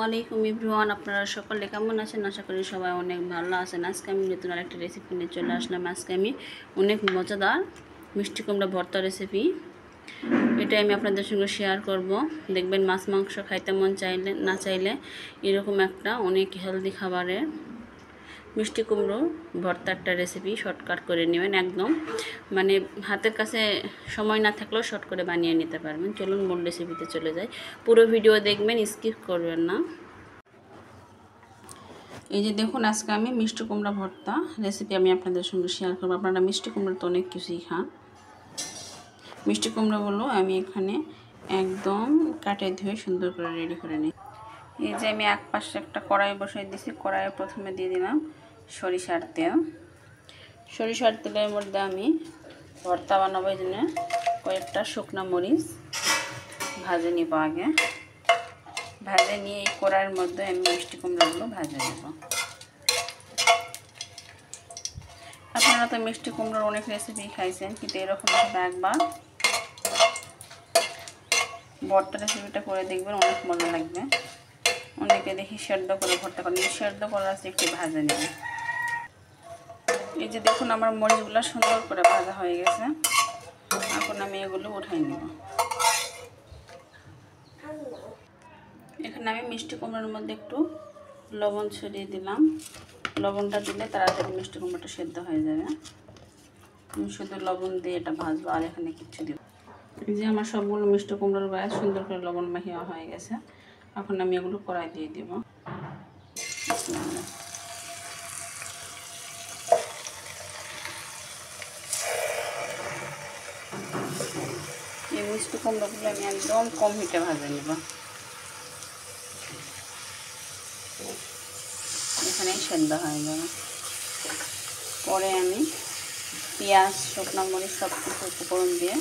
আলাইকুম এভরিওয়ান, আপনারা সকলে কেমন আছেন? আশা করি সবাই অনেক ভালো আছেন। আজকে আমি নতুন আরেকটা রেসিপি নিয়ে চলে আসলাম। আজকে আমি অনেক মজাদার মিষ্টি কুমড়া ভর্তা রেসিপি এটা আমি আপনাদের সঙ্গে শেয়ার করব। দেখবেন মাছ মাংস খাইতে মন চাইলে এরকম একটা অনেক হেলদি খাবারের মিষ্টি কুমড়ো ভর্তা একটা রেসিপি শর্টকাট করে নেবেন। একদম মানে হাতের কাছে সময় না থাকলেও শর্ট করে বানিয়ে নিতে পারবেন। চলুন মূল রেসিপিতে চলে যাই। পুরো ভিডিও দেখবেন, স্কিপ করবেন না। এই যে দেখুন, আজকে আমি মিষ্টি কুমড়া ভর্তা রেসিপি আমি আপনাদের সঙ্গে শেয়ার করবো। আপনারা মিষ্টি কুমড়া তো অনেক কিছুই খান। মিষ্টি কুমড়াগুলো আমি এখানে একদম কাটে ধুয়ে সুন্দর করে রেডি করে নিই। এই যে আমি এক পাশে একটা কড়াই বসাই দিয়েছি। কড়াইয়ে প্রথমে দিয়ে দিলাম সরিষার তেল। সরিষার তেলের মধ্যে আমি ভর্তা বানাবো, এই জন্য কয়েকটা শুকনো মরিচ ভাজে নিব। আগে ভাজে নিয়ে এই কড়াইয়ের মধ্যে আমি মিষ্টি কুমড়াগুলো ভাজে নেব। আপনারা তো মিষ্টি কুমড়োর অনেক রেসিপি খাইছেন, কিন্তু এরকমভাবে একবার ভর্তা রেসিপিটা করে দেখবেন, অনেক মজা লাগবে। অনেকে দেখি সেদ্ধ করে ভর্তা করেন, সেদ্ধ করার আছে একটু ভাজে নেবে। এই যে দেখুন, আমার মরিচগুলো সুন্দর করে ভাজা হয়ে গেছে। এখন আমি এগুলো উঠাই নেব। এখানে আমি মিষ্টি কুমড়োর মধ্যে একটু লবণ ছড়িয়ে দিলাম। লবণটা দিলে তাড়াতাড়ি মিষ্টি কুমড়োটা সেদ্ধ হয়ে যাবে। আমি শুধু লবণ দিয়ে এটা ভাজবো, আর এখানে কিচ্ছু দিব। এই যে আমার সবগুলো মিষ্টি কুমড়োর গায়ে সুন্দর করে লবণ মাখিয়ে হয়ে গেছে। এখন আমি এগুলো কড়াই দিয়ে দিব। এই মিষ্টি কুমড়োগুলো আমি একদম কম হিটে ভাজে নেব। এখানেই সেদ্ধ হয়ে যাবে। পরে আমি পেঁয়াজ, শুকনো মরিচ সব কিছু উপকরণ দিয়ে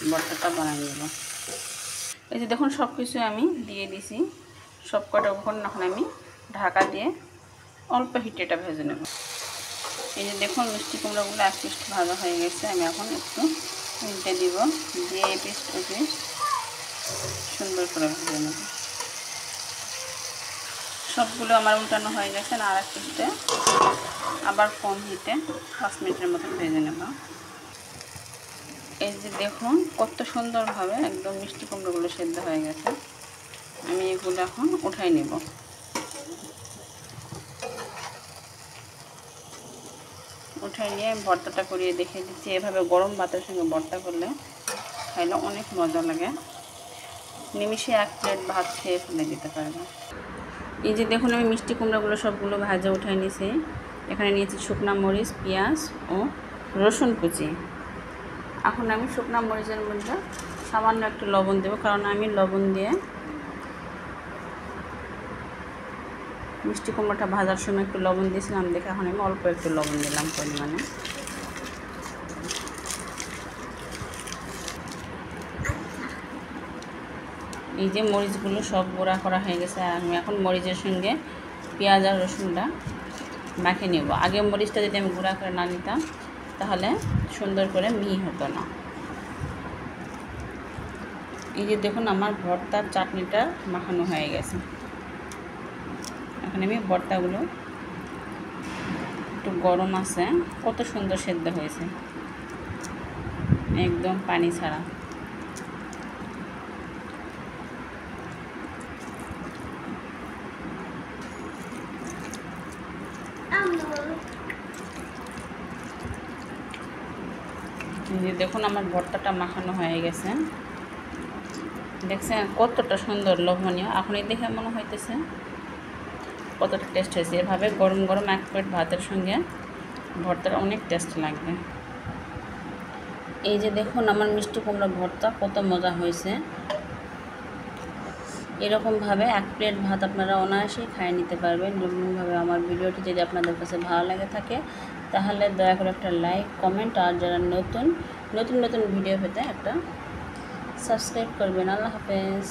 ভর্তাটা বানিয়ে নেব। এই যে দেখুন, সব কিছু আমি দিয়ে দিছি, সব কটা উপকরণ। এখন আমি ঢাকা দিয়ে অল্প হিটে এটা ভেজে নেব। এই যে দেখুন, মিষ্টি কুমড়োগুলো এক পিস ভাজা হয়ে গেছে। আমি এখন একটু উল্টে দিব, দিয়ে এই পিস টু পিস সুন্দর করে ভেজে নেব। সবগুলো আমার উল্টানো হয়ে গেছে। আর এক পিসতে আবার কম হিটে 5 মিনিটের মতো ভেজে নেব। এই যে দেখুন, কত সুন্দরভাবে একদম মিষ্টি কুমড়োগুলো সেদ্ধ হয়ে গেছে। আমি এগুলো এখন উঠাই নেব। উঠাই নিয়ে আমি ভর্তাটা করিয়ে দেখিয়ে দিচ্ছি। এভাবে গরম ভাতের সঙ্গে ভর্তা করলে খাইলে অনেক মজা লাগে। নিমিষে 1 প্লেট ভাত খেয়ে ফেলে দিতে পারবে। এই যে দেখুন, আমি মিষ্টি কুমড়াগুলো সবগুলো ভাজা উঠাই নিয়েছি। এখানে নিয়েছি শুকনো মরিচ, পেঁয়াজ ও রসুন কুচি। এখন আমি শুকনো মরিচের মধ্যে সামান্য একটু লবণ দেবো, কারণ আমি লবণ দিয়ে মিষ্টি কুমড়োটা ভাজার সময় একটু লবণ দিয়েছিলাম দেখে এখন আমি অল্প একটু লবণ দিলাম পরিমাণে। এই যে মরিচগুলো সব গুঁড়া করা হয়ে গেছে। আমি এখন মরিচের সঙ্গে পেঁয়াজ আর রসুনটা মাখিয়ে নেব। আগে মরিচটা যদি আমি গুঁড়া করে না নিতাম তাহলে সুন্দর করে মিহি হতো না। এই যে দেখুন, আমার ভর্তার চাটনিটা মাখানো হয়ে গেছে। এখন আমি ভর্তাগুলো একটু গরম আছে, কত সুন্দর সেদ্ধ হয়েছে, একদম পানি ছাড়া। দেখুন, আমার ভর্তাটা মাখানো হয়ে গেছে। দেখছেন কতটা সুন্দর লোভনীয়। এখন এই দেখে মনে হইতেছে কতটা টেস্ট হয়েছে। এভাবে গরম গরম 1 প্লেট ভাতের সঙ্গে ভর্তাটা অনেক টেস্ট লাগবে। এই যে দেখুন, আমার মিষ্টি কুমড়া ভর্তা কত মজা হয়েছে। এরকমভাবে 1 প্লেট ভাত আপনারা অনায়াসেই খাইয়ে নিতে পারবেন। যেমনভাবে আমার ভিডিওটি যদি আপনাদের কাছে ভালো লাগে থাকে তাহলে দয়া করে একটা লাইক, কমেন্ট, আর যারা নতুন ভিডিও পেতে একটা সাবস্ক্রাইব করবেন। আল্লাহ হাফেজ।